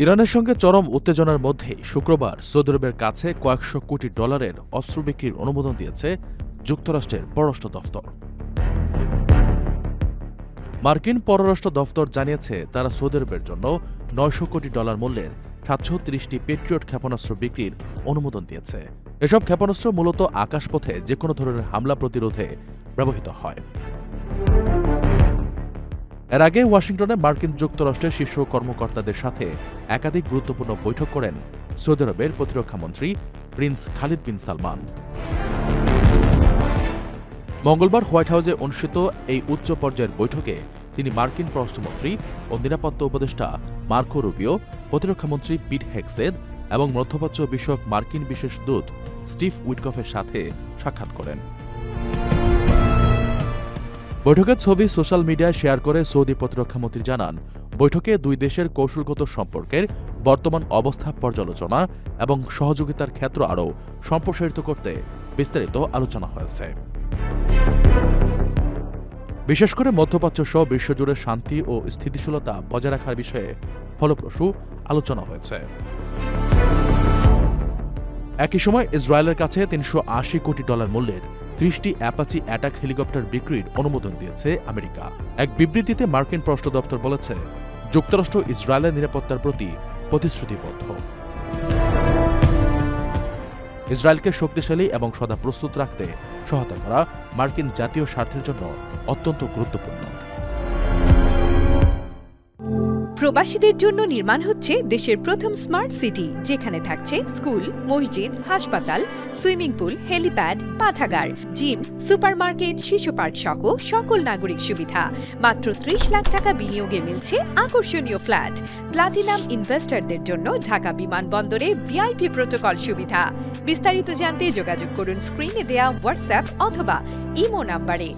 ইরানের সঙ্গে চরম উত্তেজনার মধ্যেই শুক্রবার সৌদি আরবের কাছে কয়েকশো কোটি ডলারের অস্ত্র বিক্রির অনুমোদন দিয়েছে যুক্তরাষ্ট্রের পররাষ্ট্র দফতর। মার্কিন পররাষ্ট্র দফতর জানিয়েছে তারা সৌদি আরবের জন্য ৯০০ কোটি ডলার মূল্যের ৭৩০টি পেট্রিয়ট ক্ষেপণাস্ত্র বিক্রির অনুমোদন দিয়েছে। এসব ক্ষেপণাস্ত্র মূলত আকাশপথে যেকোনো ধরনের হামলা প্রতিরোধে ব্যবহৃত হয়। এর আগে ওয়াশিংটনে মার্কিন যুক্তরাষ্ট্রের শীর্ষ কর্মকর্তাদের সাথে একাধিক গুরুত্বপূর্ণ বৈঠক করেন সৌদি আরবের প্রতিরক্ষামন্ত্রী প্রিন্স খালিদ বিন সালমান। মঙ্গলবার হোয়াইট হাউসে অনুষ্ঠিত এই উচ্চ পর্যায়ের বৈঠকে তিনি মার্কিন পররাষ্ট্রমন্ত্রী ও নিরাপত্তা উপদেষ্টা মার্কো রুবিও, প্রতিরক্ষামন্ত্রী পিট হেগসেথ এবং মধ্যপ্রাচ্য বিষয়ক মার্কিন বিশেষ দূত স্টিভ উইটকফের সাথে সাক্ষাৎ করেন। বৈঠকের ছবি সোশ্যাল মিডিয়ায় শেয়ার করে সৌদি প্রতিরক্ষামন্ত্রী জানান, বৈঠকে দুই দেশের কৌশলগত সম্পর্কের বর্তমান অবস্থা পর্যালোচনা এবং সহযোগিতার ক্ষেত্র আরও সম্প্রসারিত করতে বিস্তারিত আলোচনা হয়েছে। বিশেষ করে মধ্যপ্রাচ্য সহ বিশ্বজুড়ে শান্তি ও স্থিতিশীলতা বজায় রাখার বিষয়ে ফলপ্রসূ আলোচনা হয়েছে। একই সময় ইসরায়েলের কাছে ৩৮০ কোটি ডলার মূল্যের ৩০টি অ্যাপাচি অ্যাটাক হেলিকপ্টার বিক্রির অনুমোদন দিয়েছে আমেরিকা। এক বিবৃতিতে মার্কিন পররাষ্ট্র দপ্তর বলেছে, যুক্তরাষ্ট্র ইসরায়েলের নিরাপত্তার প্রতি প্রতিশ্রুতিবদ্ধ। ইসরায়েলকে শক্তিশালী এবং সদা প্রস্তুত রাখতে সহায়তা করা মার্কিন জাতীয় স্বার্থের জন্য অত্যন্ত গুরুত্বপূর্ণ। প্রবাসীদের জন্য নির্মাণ হচ্ছে দেশের প্রথম স্মার্ট সিটি, যেখানে থাকছে স্কুল, মসজিদ, হাসপাতাল, সুইমিং পুল, হেলিপ্যাড, পাঠাগার, জিম, সুপারমার্কেট, শিশু পার্ক সহ সকল নাগরিক সুবিধা। মাত্র ৩০ লাখ টাকা বিনিয়োগে মিলছে আকর্ষণীয় ফ্ল্যাট। প্লাটিনাম ইনভেস্টরদের জন্য ঢাকা বিমানবন্দরে ভিআইপি প্রোটোকল সুবিধা। বিস্তারিত জানতে যোগাযোগ করুন স্ক্রিনে দেয়া হোয়াটসঅ্যাপ অথবা ইমো নাম্বারে।